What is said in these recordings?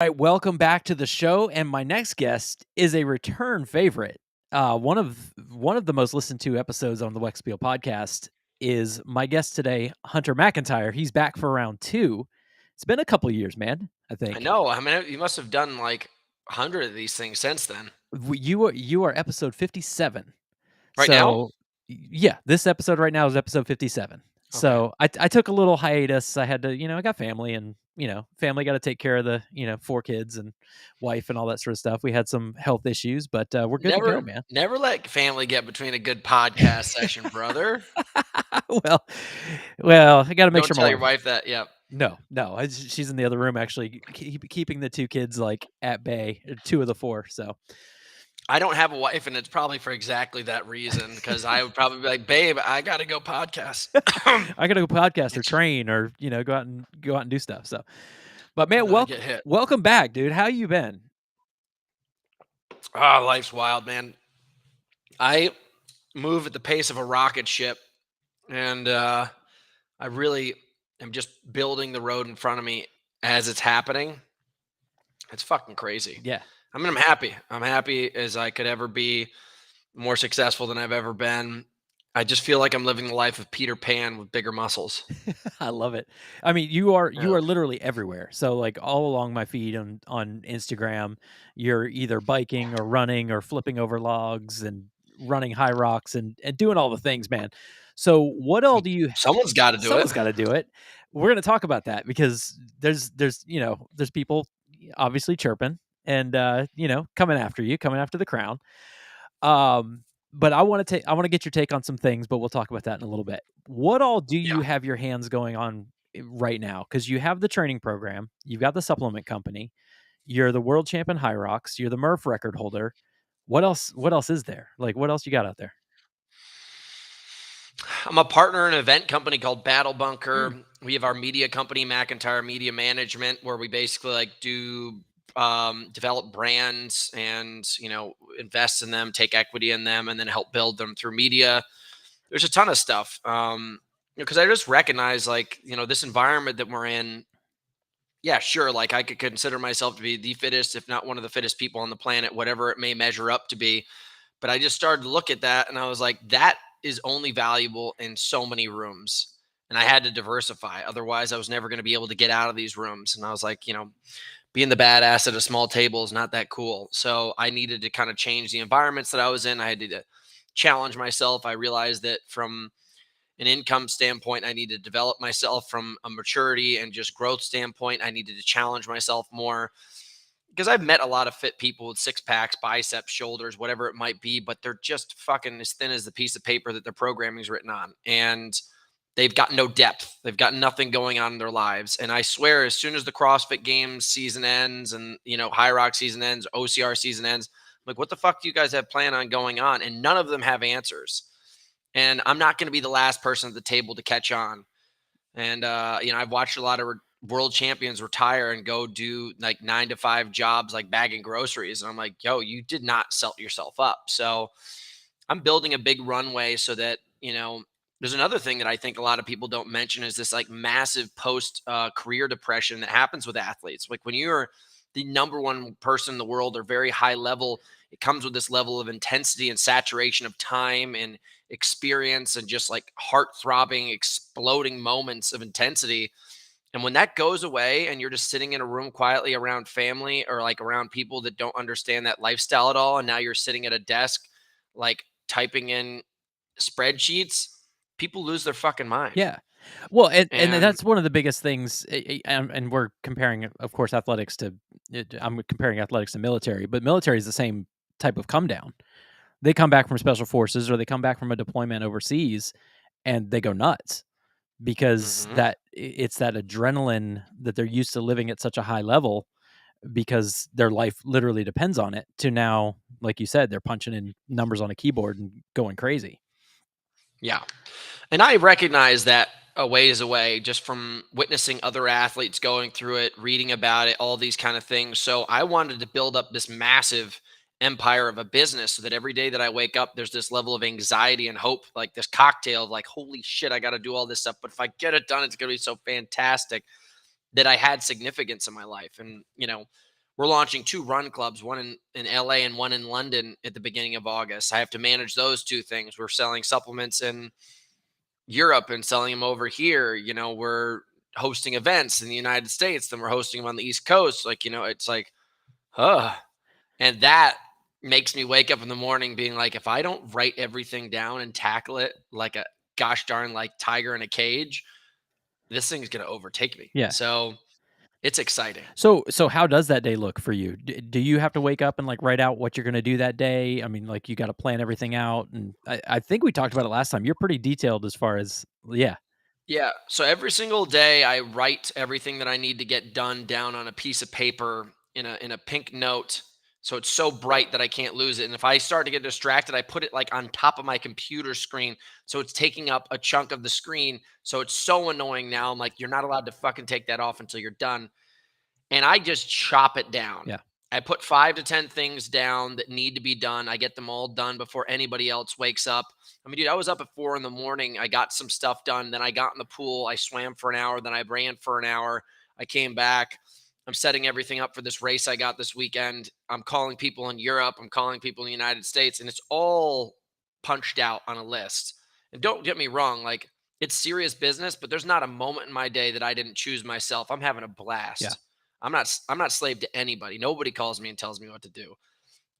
Right, welcome back to the show, and my next guest is a return favorite. One of the most listened to episodes on the Wexspiel podcast is my guest today, Hunter McIntyre. He's back for round two. It's been a couple years, man. I I think know. I mean, you must have done like 100 of these things since then. you are episode 57. Right now? So yeah, this episode right now is episode 57. Okay. So I took a little hiatus. I had to, I got family and, family got to take care of the, four kids and wife and all that sort of stuff. We had some health issues, but we're good to go, Never, man. never let family get between a good podcast session, brother. well, well, I got to make Don't sure my tell your wife. wife that. Yeah. No, she's in the other room actually, keeping the two kids like at bay, two of the four. So I don't have a wife, and it's probably for exactly that reason. Because I would probably be like, "Babe, I gotta go podcast." I got to go podcast or It's train or go out and do stuff. So. But man, and then I get hit. welcome back, dude. How you been? Ah, life's wild, man. I move at the pace of a rocket ship, and I really am just building the road in front of me as it's happening. It's fucking crazy. Yeah, I mean, I'm happy. I'm happy as I could ever be, more successful than I've ever been. I just feel like I'm living the life of Peter Pan with bigger muscles. I love it. I mean, you are Yeah. literally everywhere. So like all along my feed on Instagram, you're either biking or running or flipping over logs and running HYROX and doing all the things, man. So what all do you? Someone's got to do it. Someone's got to do it. We're gonna talk about that because there's people obviously chirping and coming after you, coming after the crown. But I want to get your take on some things, but we'll talk about that in a little bit. What all do Yeah. you have your hands going on right now? Because you have the training program, you've got the supplement company, you're the world champion HYROX, you're the Murph record holder. What else? What else is there? Like, what else you got out there? I'm a partner in an event company called Battle Mm, Bunker. We have our media company, McIntyre Media Management, where we basically like do develop brands and invest in them, take equity in them, and then help build them through media. There's a ton of stuff. Because I just recognize this environment that we're in. Yeah, sure. Like I could consider myself to be the fittest, if not one of the fittest people on the planet, whatever it may measure up to be. But I just started to look at that and I was like, that is only valuable in so many rooms. And I had to diversify. Otherwise, I was never going to be able to get out of these rooms. And I was like, being the badass at a small table is not that cool. So I needed to kind of change the environments that I was in. I had to challenge myself. I realized that from an income standpoint, I need to develop myself. From a maturity and just growth standpoint, I needed to challenge myself more because I've met a lot of fit people with six packs, biceps, shoulders, whatever it might be, but they're just fucking as thin as the piece of paper that their programming is written on. And they've got no depth. They've got nothing going on in their lives. And I swear, as soon as the CrossFit Games season ends and, HYROX season ends, OCR season ends, I'm like, what the fuck do you guys have planned on going on? And none of them have answers. And I'm not going to be the last person at the table to catch on. And I've watched a lot of world champions retire and go do like 9 to 5 jobs, like bagging groceries. And I'm like, yo, you did not sell yourself up. So I'm building a big runway so that, there's another thing that I think a lot of people don't mention is this like massive post career depression that happens with athletes. Like when you're the number one person in the world or very high level, it comes with this level of intensity and saturation of time and experience and just like heart throbbing, exploding moments of intensity. And when that goes away and you're just sitting in a room quietly around family or like around people that don't understand that lifestyle at all, and now you're sitting at a desk, like typing in spreadsheets, people lose their fucking mind. yeah. Well, and And that's one of the biggest things, and we're comparing, of course, athletics to. I'm comparing athletics to military, but military is the same type of come down. They come back from special forces or they come back from a deployment overseas, and they go nuts because mhm. it's that adrenaline that they're used to living at such a high level because their life literally depends on it. To now, like you said, they're punching in numbers on a keyboard and going crazy. Yeah. And I recognize that a ways away just from witnessing other athletes going through it, reading about it, all these kind of things. So I wanted to build up this massive empire of a business so that every day that I wake up, there's this level of anxiety and hope, like this cocktail of like, holy shit, I got to do all this stuff. But if I get it done, it's going to be so fantastic that I had significance in my life. And, we're launching 2 run clubs, one in LA and one in London at the beginning of August. I have to manage those 2 things. We're selling supplements in Europe and selling them over here. We're hosting events in the United States, then we're hosting them on the East Coast. Like, it's like, huh. And that makes me wake up in the morning being like, if I don't write everything down and tackle it like a gosh darn like tiger in a cage, this thing's going to overtake me. Yeah. So it's exciting. So how does that day look for you? Do you have to wake up and, like, write out what you're gonna do that day? I mean, like, you gotta plan everything out, and I think we talked about it last time. You're pretty detailed as far as yeah. Yeah. So every single day I write everything that I need to get done down on a piece of paper in a pink note. So it's so bright that I can't lose it. And if I start to get distracted, I put it like on top of my computer screen. So it's taking up a chunk of the screen. So it's so annoying now. I'm like, you're not allowed to fucking take that off until you're done. And I just chop it down. Yeah. I put 5 to 10 things down that need to be done. I get them all done before anybody else wakes up. I mean, dude, I was up at 4 in the morning. I got some stuff done. Then I got in the pool. I swam for an hour. Then I ran for an hour. I came back. I'm setting everything up for this race I got this weekend. I'm calling people in Europe. I'm calling people in the United States. And it's all punched out on a list. And don't get me wrong, like, it's serious business, but there's not a moment in my day that I didn't choose myself. I'm having a Yeah. blast. I'm not slave to anybody. Nobody calls me and tells me what to do.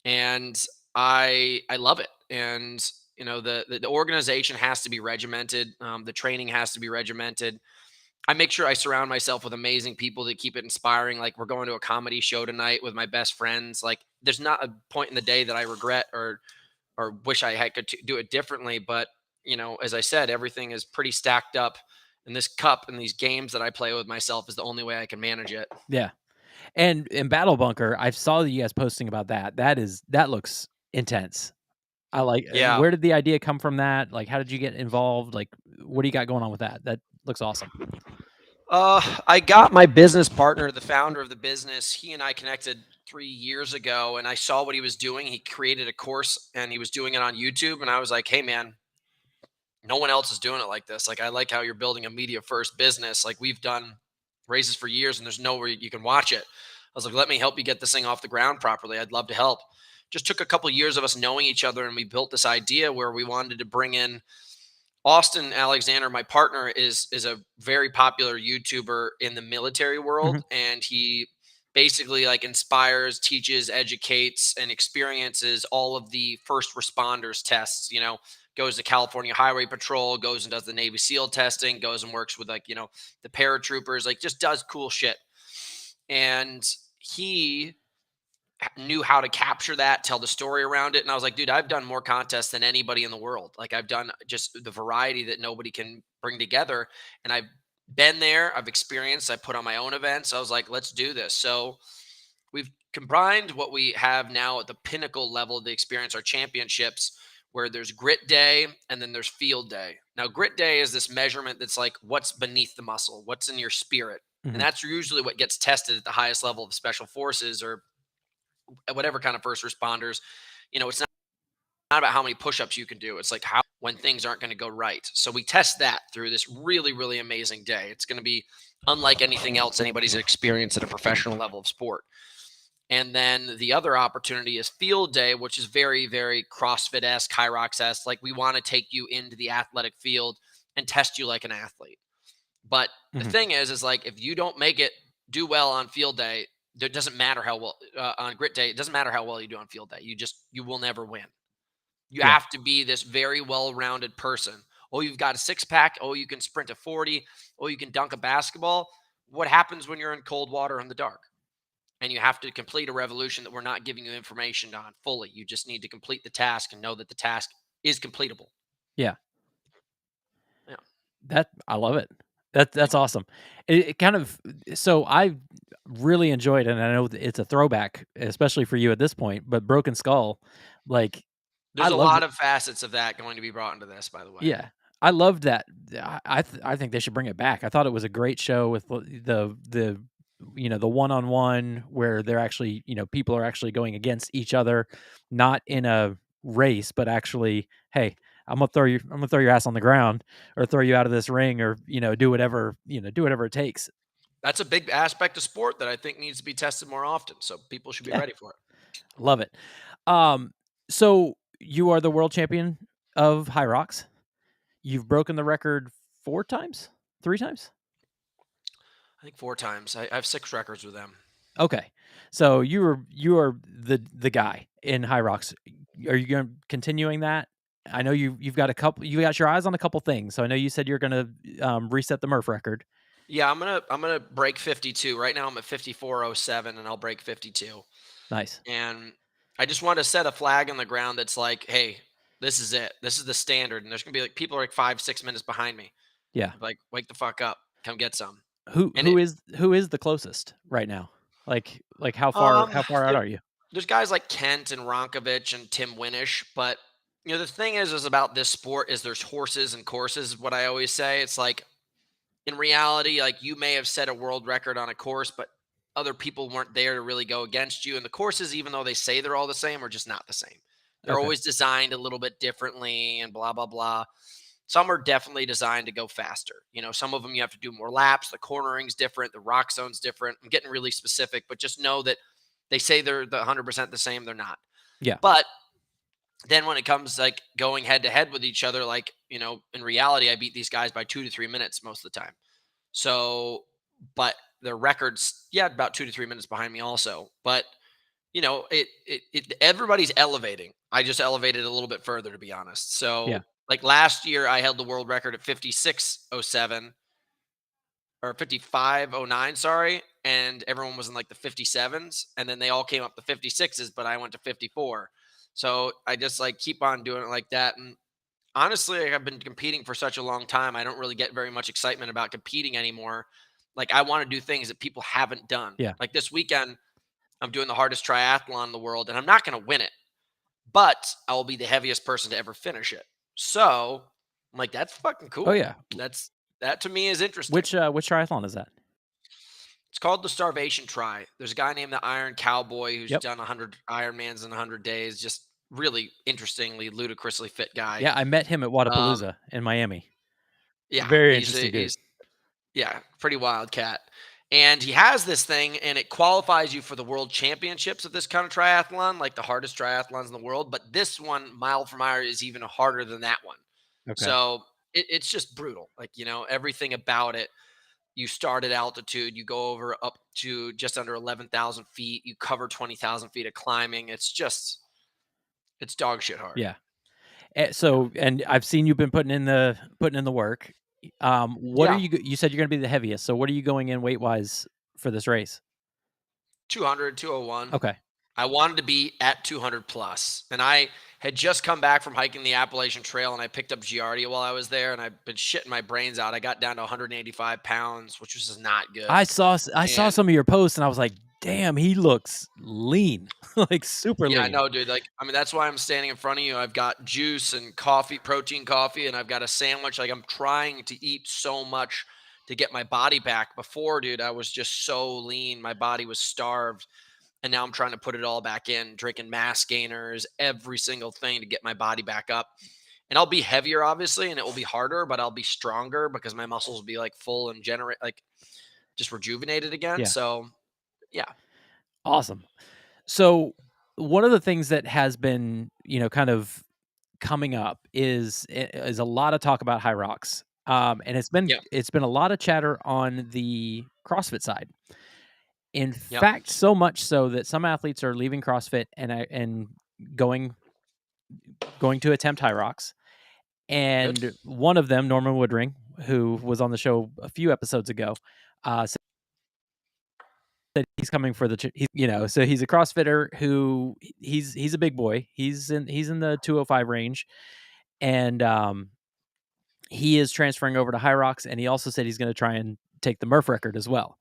And I love it. And the organization has to be regimented. The training has to be regimented. I make sure I surround myself with amazing people to keep it inspiring. Like, we're going to a comedy show tonight with my best friends. Like, there's not a point in the day that I regret or wish I had could do it differently. But as I said, everything is pretty stacked up. And this cup and these games that I play with myself is the only way I can manage it. Yeah. And in Battle Bunker, I saw you guys posting about that. That looks intense. I like Yeah. where did the idea come from that? Like, how did you get involved? Like, what do you got going on with that? That looks awesome. I got my business partner, the founder of the business. He and I connected 3 years ago, and I saw what he was doing. He created a course, and he was doing it on YouTube. And I was like, "Hey, man, no one else is doing it like this. Like, I like how you're building a media first business. Like, we've done races for years, and there's nowhere you can watch it." I was like, "Let me help you get this thing off the ground properly. I'd love to help." Just took a couple years of us knowing each other, and we built this idea where we wanted to bring in Austin Alexander, my partner, is a very popular YouTuber in the military Mhm. world, and he basically like inspires, teaches, educates, and experiences all of the first responders tests. Goes to California Highway Patrol, goes and does the Navy SEAL testing, goes and works with like the paratroopers, like just does cool shit. And he knew how to capture that, tell the story around it. And I was like, dude, I've done more contests than anybody in the world. Like, I've done just the variety that nobody can bring together. And I've been there, I've experienced, I put on my own events. I was like, let's do this. So we've combined what we have now at the pinnacle level of the experience, our championships, where there's grit day and then there's field day. Now, grit day is this measurement that's like what's beneath the muscle, what's in your spirit. And Mhm. that's usually what gets tested at the highest level of special forces or whatever kind of first responders. It's not about how many push-ups you can do. It's like how when things aren't going to go right. So we test that through this really, really amazing day. It's going to be unlike anything else anybody's experienced at a professional level of sport. And then the other opportunity is field day, which is very, very CrossFit-esque, HYROX-esque. Like, we want to take you into the athletic field and test you like an athlete. But the Mhm. thing is like, if you don't make it do well on field day, it doesn't matter how well on grit day. It doesn't matter how well you do on field day. You will never win. You Yeah. have to be this very well-rounded person. Oh, you've got a six pack. Oh, you can sprint a 40. Oh, you can dunk a basketball. What happens when you're in cold water in the dark? And you have to complete a revolution that we're not giving you information on fully. You just need to complete the task and know that the task is completable. Yeah. Yeah. That I love it. That's awesome. It kind of so I really enjoyed, and I know that it's a throwback, especially for you at this point, but Broken Skull, like, I There's a loved lot of facets of that going to be brought into this, by the way. yeah, I loved that. I think they should bring it back. I thought it was a great show with the one-on-one where they're actually, people are actually going against each other, not in a race, but actually, "Hey, I'm gonna throw your ass on the ground or throw you out of this ring or, do whatever it takes." That's a big aspect of sport that I think needs to be tested more often. So people should be Yeah, ready for it. love it. Um, so you are the world champion of HYROX. You've broken the record 4 times? 3 times? I think 4 times. I have 6 records with them. Okay. So you are the guy in HYROX. Are you gonna continuing that? I know you got your eyes on a couple things. So I know you said you're gonna, reset the Murph record. Yeah, I'm gonna break 52. Right now I'm at 54:07, and I'll break 52. Nice. And I just want to set a flag on the ground that's like, hey, this is it. This is the standard. And there's gonna be like people are like 5, 6 minutes behind me. Yeah. Like, wake the fuck up. Come get some. Who And who is who is the closest right now? Like um how far out there, are you? there's guys like Kent and Ronkovich and Tim Winish, but the thing is about this sport is there's horses and courses, is what I always say. It's like in reality, like you may have set a world record on a course, but other people weren't there to really go against you. And the courses, even though they say they're all the same, are just not the same. They're Okay. always designed a little bit differently and blah, blah, blah. Some are definitely designed to go faster. Some of them you have to do more laps. The cornering's different. The rock zone's different. I'm getting really specific, but just know that they say they're 100% the same. They're not. Yeah. But then when it comes like going head to head with each other, like, in reality, I beat these guys by 2 to 3 minutes most of the time. So, but their records, yeah, about 2 to 3 minutes behind me also. But everybody's elevating. I just elevated a little bit further, to be honest. Yeah. So, like last year, I held the world record at 56:07 or 55:09, sorry, and everyone was in like the 57s, and then they all came up to 56s, but I went to 54. So I just like keep on doing it like that, and honestly, like, I've been competing for such a long time. I don't really get very much excitement about competing anymore. Like I want to do things that people haven't done. Yeah. Like this weekend, I'm doing the hardest triathlon in the world, and I'm not going to win it, but I will be the heaviest person to ever finish it. So I'm like, that's fucking Oh, cool. yeah. That to me is interesting. Which triathlon is that? It's called the Starvation Try. There's a guy named the Iron Cowboy who's Yep. done 100 Ironmans in 100 days. Just really interestingly, ludicrously fit guy. Yeah, I met him at Um, Wadapalooza in Miami. yeah, Very he's interesting a, dude. he's yeah, pretty wild cat. And he has this thing, and it qualifies you for the world championships of this kind of triathlon, like the hardest triathlons in the world. But this one, mile for mile, is even harder than that one. Okay. So it's just brutal. Like, everything about it. You start at altitude, you go over up to just under 11,000 feet, you cover 20,000 feet of climbing. It's dog shit hard. Yeah. Yeah. And I've seen you've been putting in the work. What are Yeah. you said you're gonna be the heaviest, so what are you going in weight-wise for this race? 200, 201. Okay. I wanted to be at 200 plus. And I had just come back from hiking the Appalachian Trail, and I picked up Giardia while I was there, and I've been shitting my brains out. I got down to 185 pounds, which was just not good. I saw And some of your posts, and I was like, "Damn, he looks lean." Like, super yeah, lean. no, dude. Like, I mean, that's why I'm standing in front of you. I've got juice and coffee, protein coffee, and I've got a sandwich. Like, I'm trying to eat so much to get my body back. Before, dude, I was just so lean. My body was starved. And now I'm trying to put it all back in, drinking mass gainers, every single thing to get my body back up. And I'll be heavier, obviously, and it will be harder, but I'll be stronger because my muscles will be like full and generate, like just rejuvenated again. Yeah. So, yeah. Awesome. So, one of the things that has been, kind of coming up is a lot of talk about HYROX. And Yeah. it's been a lot of chatter on the CrossFit side. In Yep. fact, so much so that some athletes are leaving CrossFit and going going to attempt HYROX. Good. And one of them, Norman Woodring, who was on the show a few episodes ago, said that he's coming for the so he's a CrossFitter who he's a big boy. He's in the 205 range, and he is transferring over to HYROX, and he also said he's going to try and take the Murph record as well.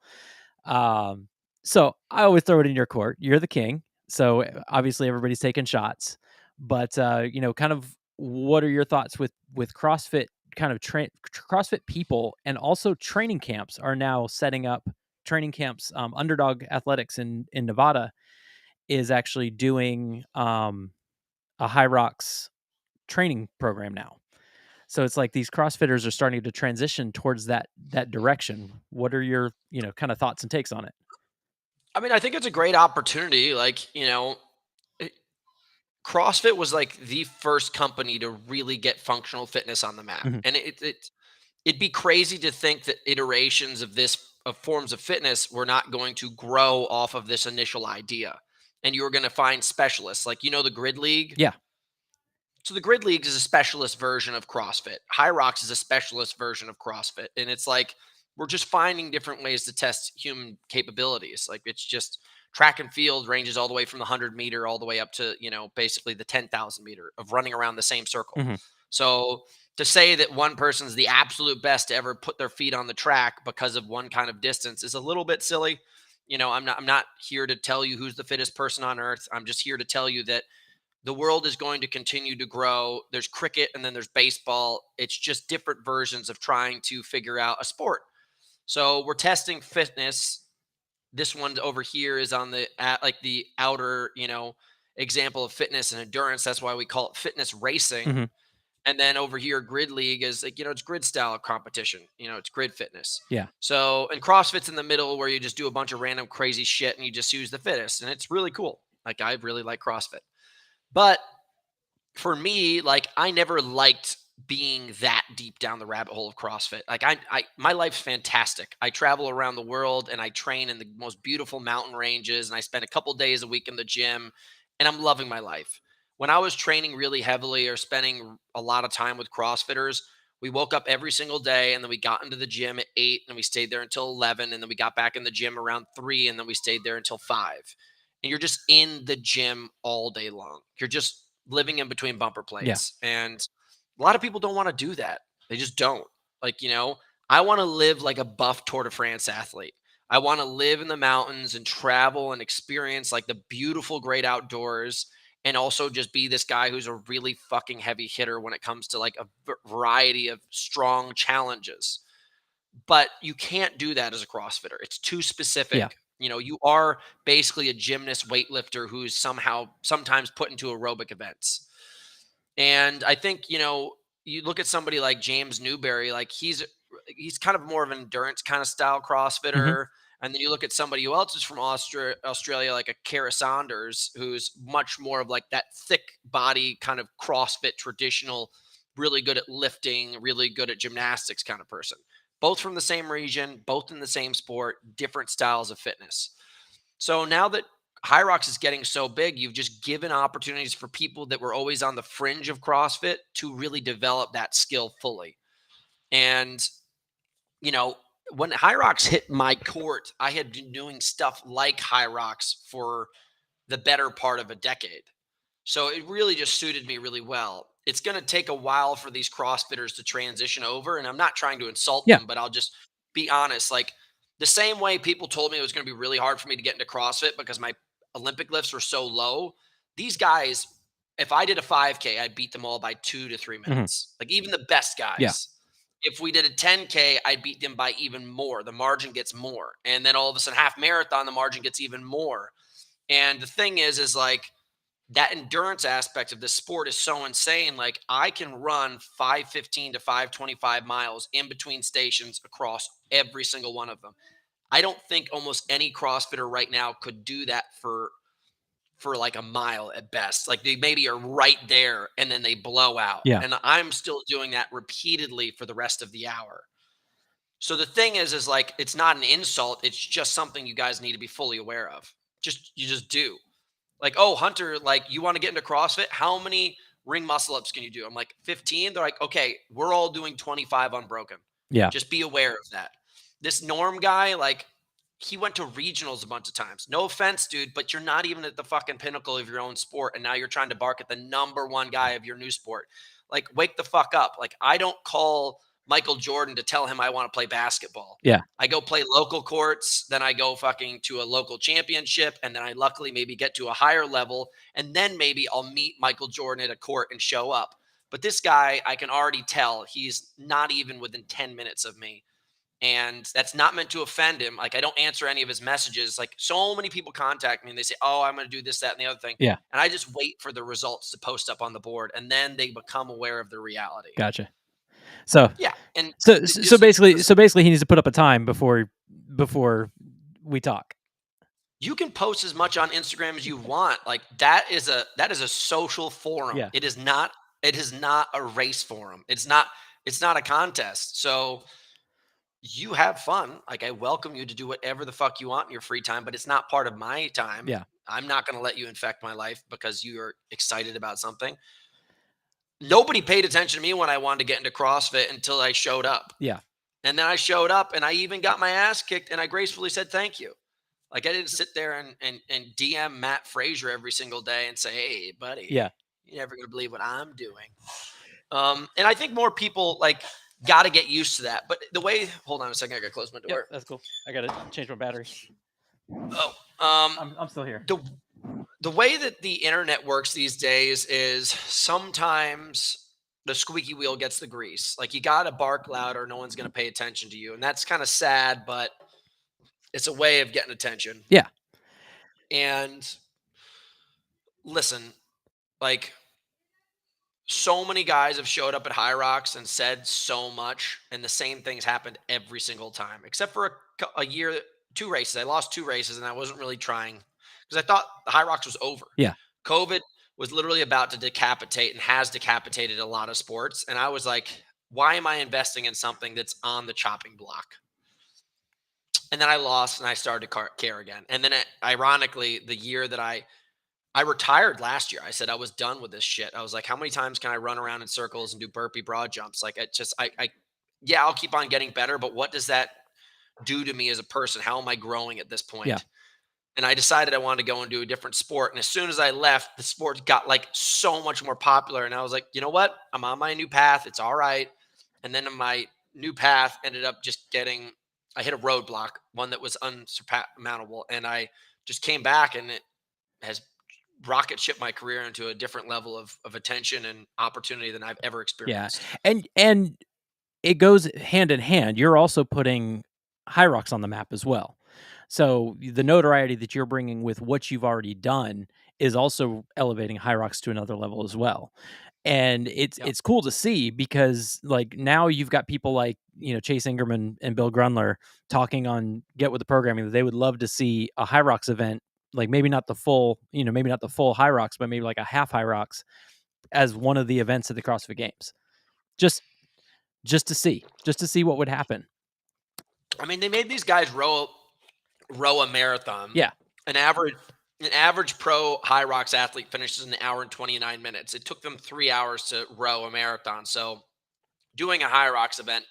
Um, so I always throw it in your court. You're the king, so obviously everybody's taking shots. But kind of what are your thoughts with CrossFit? Kind of CrossFit people, and also training camps are now setting up training camps. Underdog Athletics in Nevada is actually doing a HYROX training program now. So it's like these CrossFitters are starting to transition towards that direction. What are your, kind of thoughts and takes on it? I mean, I think it's a great opportunity. Like, it- CrossFit was like the first company to really get functional fitness on the map. Mhm. And it'd be crazy to think that iterations of forms of fitness were not going to grow off of this initial idea. And you were going to find specialists like, the Grid League. Yeah. So the Grid League is a specialist version of CrossFit. HYROX is a specialist version of CrossFit. And it's like we're just finding different ways to test human capabilities. Like it's just track and field ranges all the way from the 100-meter all the way up to, basically the 10,000-meter of running around the same circle. Mhm. So to say that one person's the absolute best to ever put their feet on the track because of one kind of distance is a little bit silly. I'm not here to tell you who's the fittest person on earth. I'm just here to tell you that the world is going to continue to grow. There's cricket and then there's baseball. It's just different versions of trying to figure out a sport. So we're testing fitness. This one over here is on like the outer, example of fitness and endurance. That's why we call it fitness racing. Mhm. And then over here, grid league is like, it's grid style competition. It's grid fitness. Yeah. So, and CrossFit's in the middle where you just do a bunch of random crazy shit and you just use the fittest. And it's really cool. Like, I really like CrossFit. But for me, like I never liked being that deep down the rabbit hole of CrossFit. Like my life's fantastic. I travel around the world and I train in the most beautiful mountain ranges and I spend a couple days a week in the gym and I'm loving my life. When I was training really heavily or spending a lot of time with CrossFitters, we woke up every single day and then we got into the gym at 8 and we stayed there until 11 and then we got back in the gym around 3 and then we stayed there until 5. And you're just in the gym all day long. You're just living in between bumper Yeah. plates. And a lot of people don't want to do that. They just don't. Like, I want to live like a buff Tour de France athlete. I want to live in the mountains and travel and experience like the beautiful, great outdoors and also just be this guy who's a really fucking heavy hitter when it comes to like a variety of strong challenges. But you can't do that as a CrossFitter. It's too Yeah. specific. You are basically a gymnast weightlifter who's sometimes put into aerobic events. And I think, you look at somebody like James Newberry, like he's kind of more of an endurance kind of style Mhm. CrossFitter. And then you look at somebody who else is from Australia, like a Kara Saunders, who's much more of like that thick body kind of CrossFit traditional, really good at lifting, really good at gymnastics kind of person. Both from the same region, both in the same sport, different styles of fitness. So now that HYROX is getting so big, you've just given opportunities for people that were always on the fringe of CrossFit to really develop that skill fully. And, you know, when HYROX hit my court, I had been doing stuff like HYROX for the better part of a decade. So it really just suited me really well. It's going to take a while for these CrossFitters to transition over. And I'm not trying to insult Yeah. them, but I'll just be honest. Like the same way people told me it was going to be really hard for me to get into CrossFit because my Olympic lifts were so low. These guys, if I did a 5K, I'd beat them all by 2 to 3 Mhm. minutes. Like even the best Yeah. guys. If we did a 10K, I'd beat them by even more. The margin gets more. And then all of a sudden, half marathon, the margin gets even more. And the thing is like, that endurance aspect of this sport is so insane. Like I can run 515 to 525 miles in between stations across every single one of them. I don't think almost any CrossFitter right now could do that for like a mile at best. Like they maybe are right there and then they blow out. Yeah. And I'm still doing that repeatedly for the rest of the hour. So the thing is like it's not an insult. It's just something you guys need to be fully aware of. You just do. Like, oh, Hunter, like you want to get into CrossFit? How many ring muscle ups can you do? I'm like 15. They're like, okay, we're all doing 25 unbroken. Yeah. Just be aware of that. This Norm guy, like, he went to regionals a bunch of times. No offense, dude, but you're not even at the fucking pinnacle of your own sport. And now you're trying to bark at the number one guy of your new sport. Like, wake the fuck up. Like, I don't call Michael Jordan to tell him I want to play basketball. Yeah. I go play local courts, then I go fucking to a local championship, and then I luckily maybe get to a higher level, and then maybe I'll meet Michael Jordan at a court and show up. But this guy, I can already tell he's not even within 10 minutes of me. And that's not meant to offend him. Like, I don't answer any of his messages. Like, so many people contact me and they say, oh, I'm going to do this, that, and the other thing. Yeah. And I just wait for the results to post up on the board, and then they become aware of the reality. Gotcha. So Yeah, and so just basically listen. he needs to put up a time before we talk. You can post as much on Instagram as you want. Like that is a social forum. Yeah. It is not a race forum. It's not a contest. So you have fun. Like I welcome you to do whatever the fuck you want in your free time, but it's not part of my time. Yeah. I'm not going to let you infect my life because you're excited about something. Nobody paid attention to me when I wanted to get into CrossFit until I showed up. Yeah. And then I showed up and I even got my ass kicked and I gracefully said thank you. Like I didn't sit there and DM Matt Frazier every single day and say, "Hey, buddy, Yeah. you're never gonna believe what I'm doing." And I think more people like got to get used to that. But the way, hold on a second, I gotta close my Yep, door. that's cool. I gotta change my battery. Oh, I'm still here. the the way that the internet works these days is sometimes the squeaky wheel gets the grease. Like you got to bark louder, no one's gonna pay attention to you, and that's kind of sad, but it's a way of getting attention. Yeah. And listen, like so many guys have showed up at HYROX and said so much, and the same things happened every single time, except for a year, two races. I lost two races, and I wasn't really trying because I thought the HYROX was over. Yeah. COVID was literally about to decapitate and has decapitated a lot of sports, and I was like, why am I investing in something that's on the chopping block? And then I lost, and I started to care again. And then, ironically, the year that I retired last year. I said I was done with this shit. I was like, how many times can I run around in circles and do burpee broad jumps? Like, yeah, I'll keep on getting better, but what does that do to me as a person? How am I growing at this Yeah. point? And I decided I wanted to go and do a different sport. And as soon as I left, the sport got like so much more popular. And I was like, you know what? I'm on my new path. It's all right. And then my new path ended up just getting, I hit a roadblock, one that was unsurmountable. And I just came back and it has rocket ship my career into a different level of attention and opportunity than I've ever Yeah. experienced. And it goes hand in hand. You're also putting HYROX on the map as well. So the notoriety that you're bringing with what you've already done is also elevating HYROX to another level as well. And Yep. it's cool to see because like now you've got people like, Chase Ingerman and Bill Grunler talking on Get With The Programming that they would love to see a HYROX event, like maybe not the full, maybe not the full HYROX, but maybe like a half HYROX as one of the events at the CrossFit Games. Just just to see what would happen. I mean, they made these guys row a marathon. Yeah. An average an average pro high rocks athlete finishes in an hour and 29 minutes. It took them 3 hours to row a marathon. So doing a high rocks event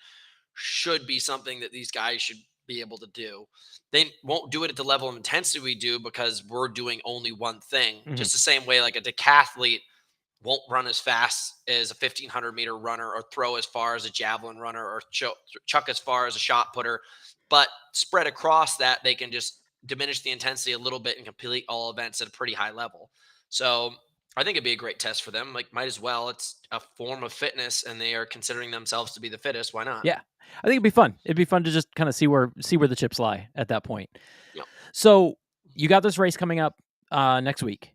should be something that these guys should be able to do. They won't do it at the level of intensity we do because we're doing only one thing. Mhm. Just the same way like a decathlete won't run as fast as a 1500-meter runner or throw as far as a javelin runner or chuck as far as a shot putter. But spread across that, they can just diminish the intensity a little bit and complete all events at a pretty high level. So I think it'd be a great test for them. Like, might as well. It's a form of fitness, and they are considering themselves to be the fittest. Why not? Yeah. I think it'd be fun. It'd be fun to just kind of see where the chips lie at that point. Yep. So, you got this race coming up next week.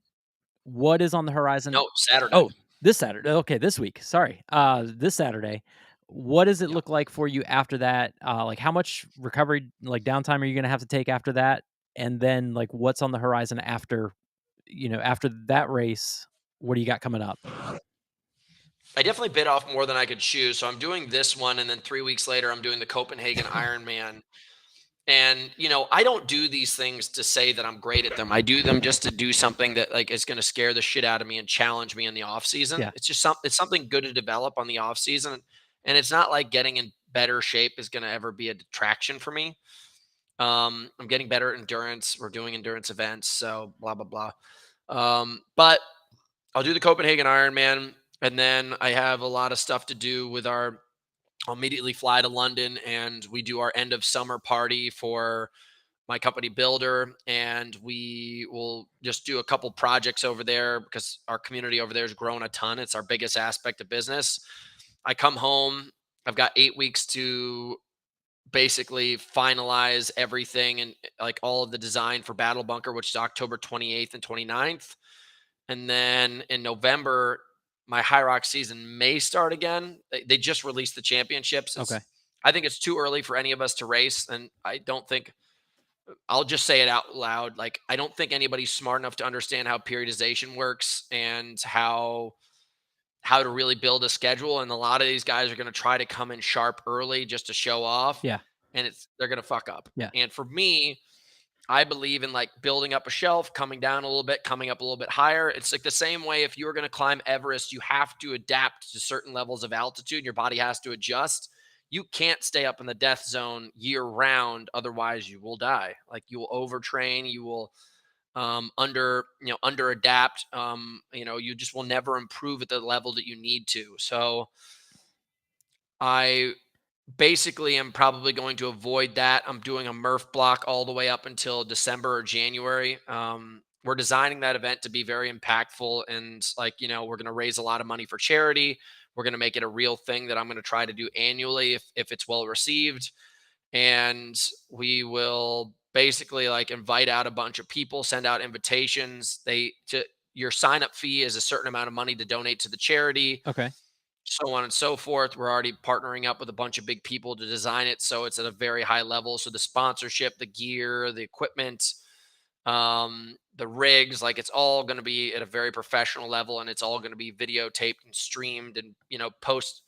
What is on the horizon? No, Saturday. Oh, this Saturday. Okay, this week. Sorry. This Saturday. What does it Yep. look like for you after that? Like how much recovery, like downtime are you going to have to take after that? And then like what's on the horizon after, after that race? What do you got coming up? I definitely bit off more than I could chew. So I'm doing this one, and then 3 weeks later, I'm doing the Copenhagen Ironman. And I don't do these things to say that I'm great at them. I do them just to do something that like is going to scare the shit out of me and challenge me in the off season. Yeah. It's just it's something good to develop on the off season, and it's not like getting in better shape is going to ever be a detraction for me. I'm getting better at endurance. We're doing endurance events, so blah blah blah. But I'll do the Copenhagen Ironman, and then I have a lot of stuff to do with our. I'll immediately fly to London, and we do our end of summer party for my company Builder, and we will just do a couple projects over there because our community over there has grown a ton. It's our biggest aspect of business. I come home. I've got 8 weeks to basically finalize everything and like all of the design for Battle Bunker, which is October 28th and 29th. And then in November, my HYROX season may start again. They just released the championships. Okay. I think it's too early for any of us to race, and I don't think I'll just say it out loud. Like, I don't think anybody's smart enough to understand how periodization works and how to really build a schedule. And a lot of these guys are going to try to come in sharp early just to show off, Yeah. and they're going to fuck up. Yeah. And for me, I believe in like building up a shelf, coming down a little bit, coming up a little bit higher. It's like the same way if you were going to climb Everest, you have to adapt to certain levels of altitude and your body has to adjust. You can't stay up in the death zone year round. Otherwise, you will die. Like, you will overtrain, you will under adapt. You just will never improve at the level that you need to. So I basically am probably going to avoid that. I'm doing a Murph block all the way up until December or January. We're designing that event to be very impactful, and we're going to raise a lot of money for charity. We're going to make it a real thing that I'm going to try to do annually if it's well received. And we will basically like invite out a bunch of people, send out invitations. Your sign up fee is a certain amount of money to donate to the charity, Okay. so on and so forth. We're already partnering up with a bunch of big people to design it, so it's at a very high level. So the sponsorship, the gear, the equipment, the rigs, like, it's all going to be at a very professional level, and it's all going to be videotaped and streamed, and post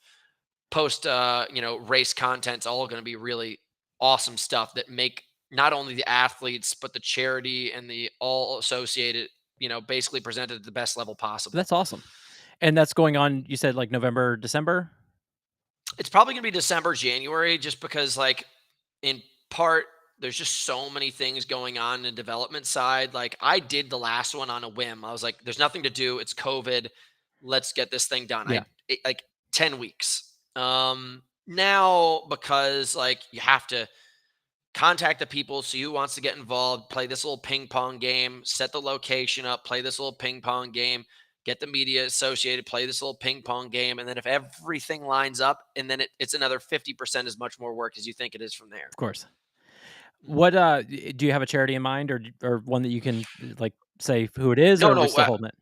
race content's all going to be really awesome stuff that make not only the athletes but the charity and the all associated, basically presented at the best level possible. That's awesome. And that's going on, you said, like, November, December? It's probably going to be December, January, just because, like, in part, there's just so many things going on in the development side. Like, I did the last one on a whim. I was like, there's nothing to do. It's COVID. Let's get this thing done. Yeah. Like 10 weeks. Now, because like you have to contact the people, see who wants to get involved, play this little ping pong game, set the location up, play this little ping pong game, get the media associated, play this little ping pong game. And then if everything lines up, and then it's another 50% as much more work as you think it is from there. Of course. Mhm. What, do you have a charity in mind, or one that you can, like, say who it is, or No, are we no, still holding it?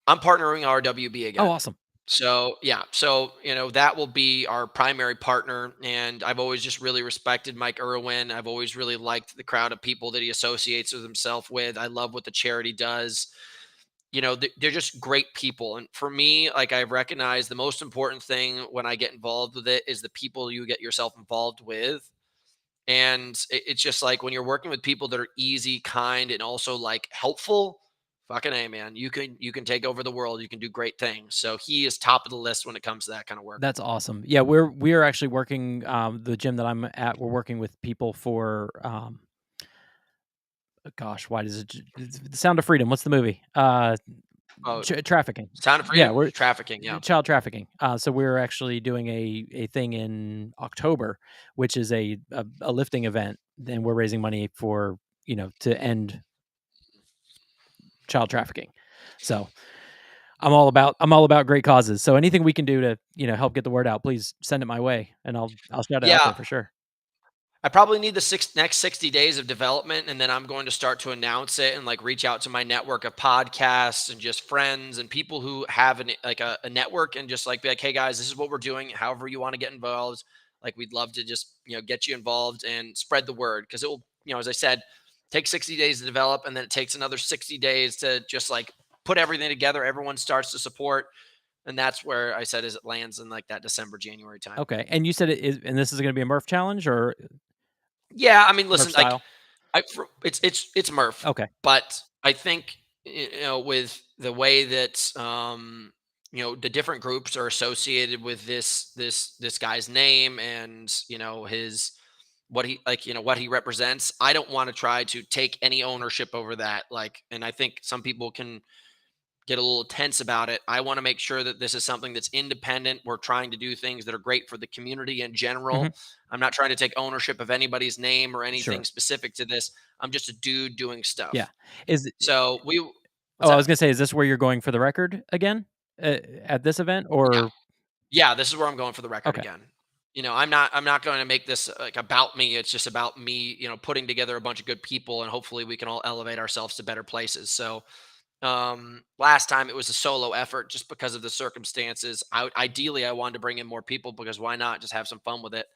I'm partnering RWB Oh, again. awesome. So yeah, so that will be our primary partner, and I've always just really respected Mike Irwin. I've always really liked the crowd of people that he associates with himself with. I love what the charity does. They're just great people, and for me, like, I recognize the most important thing when I get involved with it is the people you get yourself involved with. And it's just like when you're working with people that are easy, kind, and also like helpful. Fucking A, man. You can take over the world. You can do great things. So he is top of the list when it comes to that kind of work. That's awesome. Yeah, we're actually working, the gym that I'm at, we're working with people for, gosh, why does it The Sound of Freedom, what's the movie? Oh, Trafficking. Sound of Yeah, Freedom, we're trafficking. Yeah. child trafficking. So we're actually doing a thing in October, which is a lifting event, and we're raising money for, to end child trafficking. So I'm all about great causes. So anything we can do to, help get the word out, please send it my way, and I'll shout it out Yeah. there for sure. I probably need the next 60 days of development, and then I'm going to start to announce it and like reach out to my network of podcasts and just friends and people who have a network, and just like be like, hey guys, this is what we're doing. However you want to get involved, like, we'd love to just get you involved and spread the word, because it will, as I said, take 60 days to develop, and then it takes another 60 days to just like put everything together. Everyone starts to support, and that's where I said is it lands in like that December, January time. Okay, and you said it is, and this is gonna be a Murph challenge or Yeah, I mean, Murph listen, like, style? it's Murph, Okay, but I think with the way that the different groups are associated with this guy's name, and his what he like what he represents. I don't want to try to take any ownership over that. Like, and I think some people can get a little tense about it. I want to make sure that this is something that's independent. We're trying to do things that are great for the community in mhm, general. I'm not trying to take ownership of anybody's name or anything sure, specific to this. I'm just a dude doing yeah. stuff. Is it So what's Oh, I that? was gonna say, is this where you're going for the record again, at this event, Yeah. or Yeah. This is where I'm going for the record okay, again. I'm not going to make this like about me. It's just about me, putting together a bunch of good people, and hopefully we can all elevate ourselves to better places. So Last time it was a solo effort just because of the circumstances. Ideally I wanted to bring in more people because why not just have some fun with it.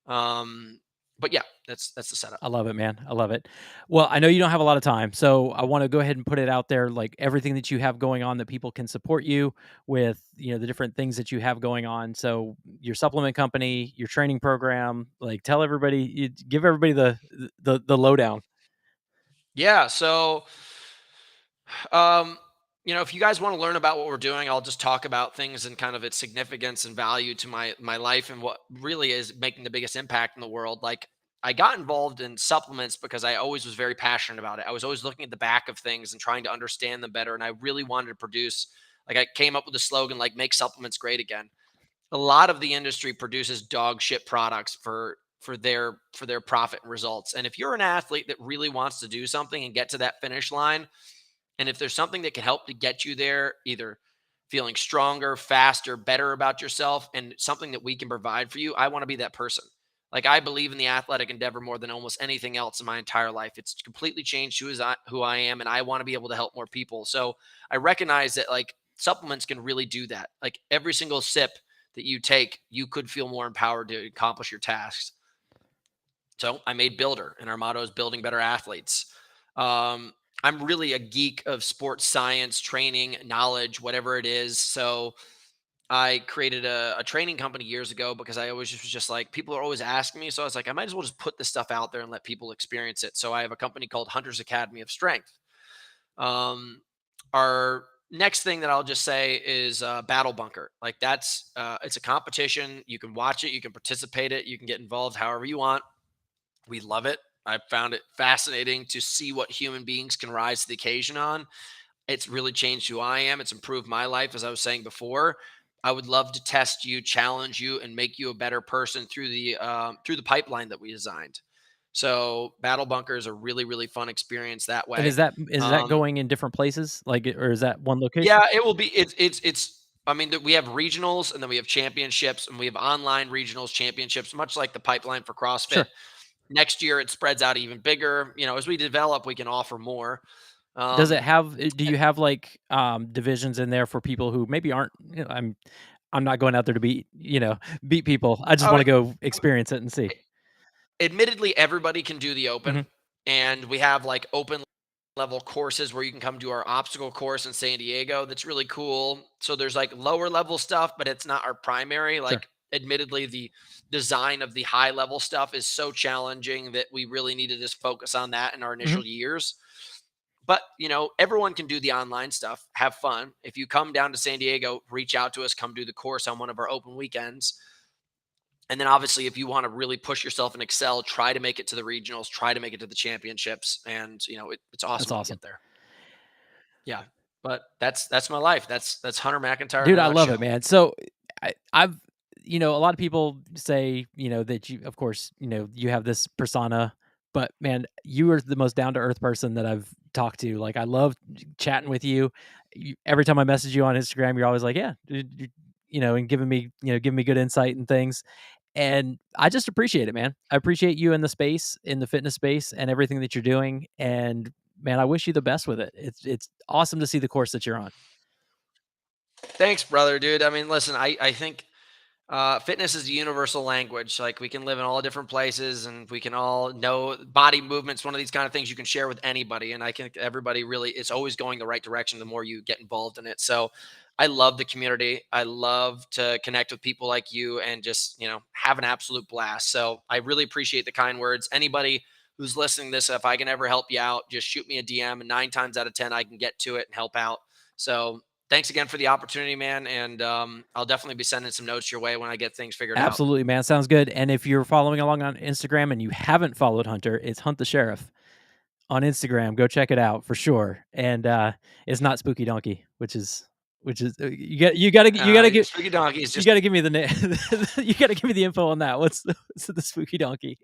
Um, but yeah, that's the setup. I love it, man. I love it. Well, I know you don't have a lot of time, so I want to go ahead and put it out there, like everything that you have going on that people can support you with, the different things that you have going on. So your supplement company, your training program, like tell everybody, give everybody the lowdown. Yeah. So, um, if you guys want to learn about what we're doing, I'll just talk about things and kind of its significance and value to my life and what really is making the biggest impact in the world. Like I got involved in supplements because I always was very passionate about it. I was always looking at the back of things and trying to understand them better. And I really wanted to produce, like I came up with a slogan like make supplements great again. A lot of the industry produces dog shit products for their profit and results. And if you're an athlete that really wants to do something and get to that finish line, and if there's something that can help to get you there, either feeling stronger, faster, better about yourself, and something that we can provide for you, I want to be that person. Like I believe in the athletic endeavor more than almost anything else in my entire life. It's completely changed who I am, and I want to be able to help more people. So I recognize that like supplements can really do that. Like every single sip that you take, you could feel more empowered to accomplish your tasks. So I made Builder, and our motto is building better athletes. Um, I'm really a geek of sports science, training, knowledge, whatever it is. So I created a training company years ago because I always was just like, people are always asking me. So I was like, I might as well just put this stuff out there and let people experience it. So I have a company called Hunter's Academy of Strength. Um, our next thing that I'll just say is Battle Bunker. Like it's a competition. You can watch it, you can participate it, you can get involved however you want. We love it. I found it fascinating to see what human beings can rise to the occasion on. It's really changed who I am. It's improved my life, as I was saying before. I would love to test you, challenge you, and make you a better person through the pipeline that we designed. So, Battle Bunker is a really really fun experience that And way. is that Um, going in different places, like, or is that one location? yeah, it will be. It's. I mean, we have regionals and then we have championships and we have online regionals, championships, much like the pipeline for CrossFit. Sure. Next year, it spreads out even bigger. As we develop, we can offer more. Does it Um, have do you have, like, divisions in there for people who maybe aren't I'm not going out there to beat people. I just oh, wanna go experience it and see. admittedly, everybody can do the open, Mhm. and we have like open level courses where you can come do our obstacle course in San Diego. That's really cool. So there's like lower level stuff, but it's not our primary. Sure. Like, admittedly, the design of the high level stuff is so challenging that we really need to just focus on that in our Mhm. initial years. But everyone can do the online stuff. Have fun. If you come down to San Diego, reach out to us. Come do the course on one of our open weekends. And then obviously, if you want to really push yourself and excel, try to make it to the regionals, try to make it to the championships, and it's awesome That's when you awesome. get there. Yeah, but that's my life. That's Hunter McIntyre in Dude, a I love it, nutshell. man. So, I've a lot of people say, that you of course, you have this persona, but man, you are the most down to earth person that I've talked to. Like, I love chatting with you. Every time I message you on Instagram, you're always like, "Yeah," and giving me good insight and things. And I just appreciate it, man. I appreciate you in the space, in the fitness space, and everything that you're doing. And man, I wish you the best with it. It's awesome to see the course that you're on. Thanks, brother, dude. I mean, listen, I think fitness is a universal language. Like we can live in all different places, and we can all know body movements. One of these kind of things you can share with anybody, and I think everybody really is always going the right direction the more you get involved in it. So, I love the community. I love to connect with people like you, and just have an absolute blast. So, I really appreciate the kind words. Anybody who's listening to this, if I can ever help you out, just shoot me a DM, and 9 times out of 10, I can get to it and help out. So, thanks again for the opportunity, man. And I'll definitely be sending some notes your way when I get things figured out. Absolutely, man. Sounds good. And if you're following along on Instagram and you haven't followed Hunter, it's Hunt the Sheriff on Instagram. Go check it out for sure. And it's not Spooky Donkey, which is Spooky Donkey is you just gotta give me the name. You gotta give me the info on that. What's the Spooky Donkey?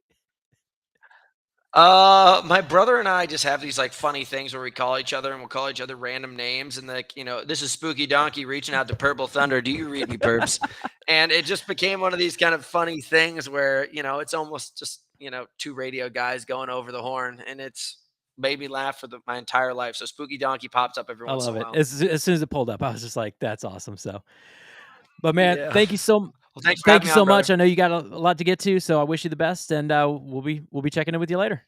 my brother and I just have these like funny things where we call each other and we'll call each other random names and like, this is Spooky Donkey reaching out to Purple Thunder. Do you read me, perps? And it just became one of these kind of funny things where, it's almost just, two radio guys going over the horn, and made me laugh for my entire life. So Spooky Donkey pops up every I once in love a it. while. As soon as it pulled up, I was just like, "That's awesome." So, but man, Yeah. Well, thanks for thank having you me so on, much. brother. I know you got a lot to get to, so I wish you the best, and we'll be checking in with you later.